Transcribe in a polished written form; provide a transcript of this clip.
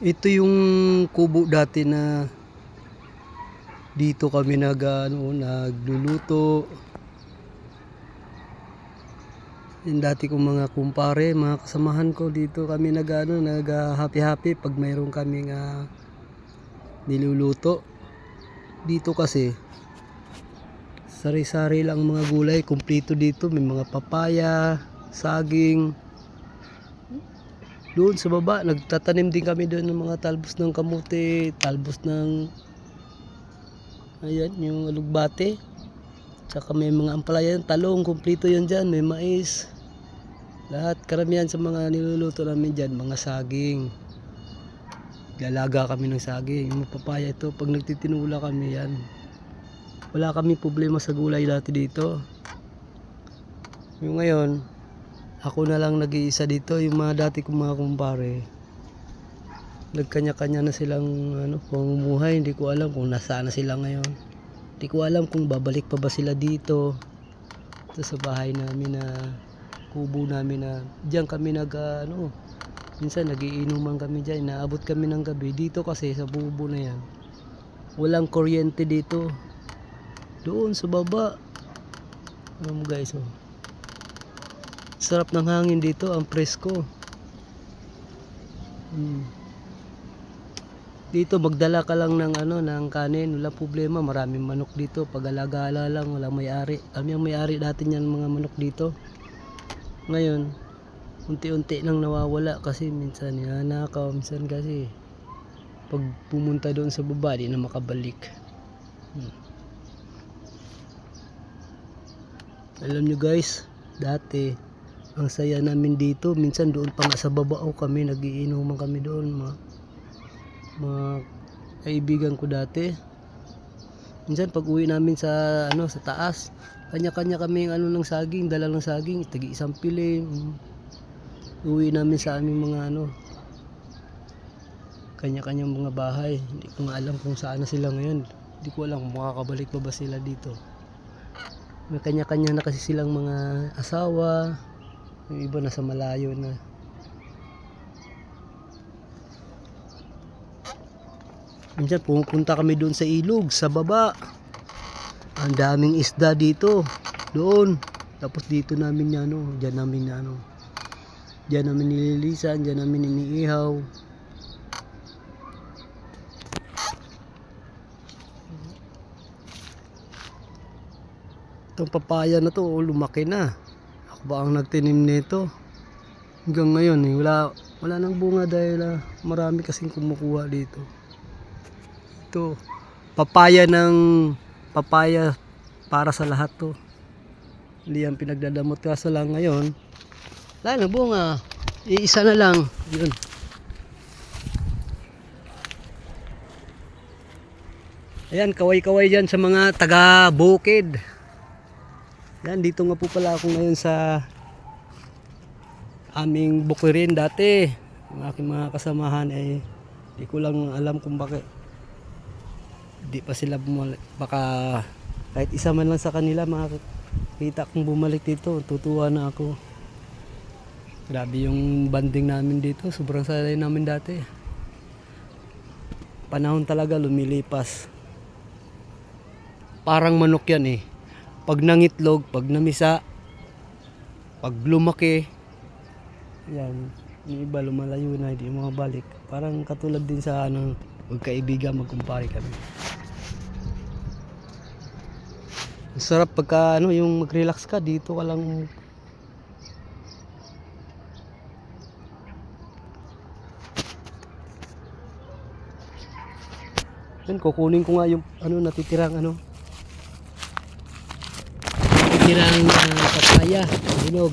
Ito yung kubo dati na dito kami nagluluto. Yung dati kong mga kumpare, mga kasamahan ko dito kami happy pag mayroon kaming niluluto. Dito kasi sari-sari lang mga gulay, kumpleto dito, may mga papaya, saging. Doon sa baba, nagtatanim din kami doon ng mga talbos ng kamote, talbos ng ayan, yung alugbate. Tsaka may mga ampalaya, talong, kumpleto yan dyan, may mais. Lahat, karamihan sa mga niluluto namin dyan, mga saging. Lalaga kami ng saging, yung papaya ito, pag nagtitinula kami yan. Wala kami problema sa gulay dati dito. Yung ngayon, ako na lang nag-iisa dito. Yung mga dati kong mga kumpare, nagkanya-kanya na silang pamumuhay. Hindi ko alam kung nasaan na sila ngayon. Hindi ko alam kung babalik pa ba sila dito. Ito sa bahay namin na kubo namin na diyan kami minsan nagiinuman kami diyan. Naabot kami ng gabi dito kasi sa bubo na yan. Walang kuryente dito. Doon sa baba. Ano mo guys, oh. Sarap ng hangin dito, ang presko. Dito magdala ka lang ng kanin, wala problema, maraming manok dito. Pag-alagala lang, wala may-ari. Kami ang may-ari dati niyan mga manok dito. Ngayon, unti-unti nang nawawala kasi minsan nanakaw, minsan kasi pag pumunta doon sa baba, di na makabalik. Alam nyo guys, dati ang saya namin dito. Minsan doon pa nga sa babao kami, nagiinuman kami doon, mga kaibigan ko dati. Minsan pag uwi namin sa taas, kanya-kanya kami ng saging, dala ng saging, tagi isang piling. Uwi namin sa aming mga kanya-kanyang mga bahay. Hindi ko nga alam kung saan na sila ngayon. Hindi ko alam kung makakabalik pa ba sila dito. May kanya-kanya na kasi silang mga asawa. Yung iba nasa malayo na. Minsan pumupunta kami doon sa ilog, sa baba. Ang daming isda dito. Doon. Tapos dito namin diyan namin nililisan, diyan namin iniihaw. Itong papaya na to, lumaki na. Ba ang nagtinim nito hanggang ngayon wala nang bunga dahil marami kasing kumukuha dito. Ito papaya para sa lahat to, hindi yan pinagdadamot, kaso lang ngayon wala nang bunga, iisa na lang yun. Ayan, kaway-kaway dyan sa mga taga bukid. Yan, dito nga po pala ako ngayon sa aming bukirin dati. Yung aking mga kasamahan ay di ko lang alam kung bakit di pa sila bumalik. Baka kahit isa man lang sa kanila makakita kong bumalik dito, tutuwa na ako. Grabe yung banding namin dito, sobrang saya namin dati. Panahon talaga lumilipas. Parang manok yan eh. Pag nangitlog, pag namisa, pag lumaki, yan, yung iba lumalayo na, hindi mga balik. Parang katulad din sa magkaibigan, magkumpare kami. Sarap pagka yung mag-relax ka dito ka lang. Yan, kukunin ko nga yung natitirang papaya, hinog.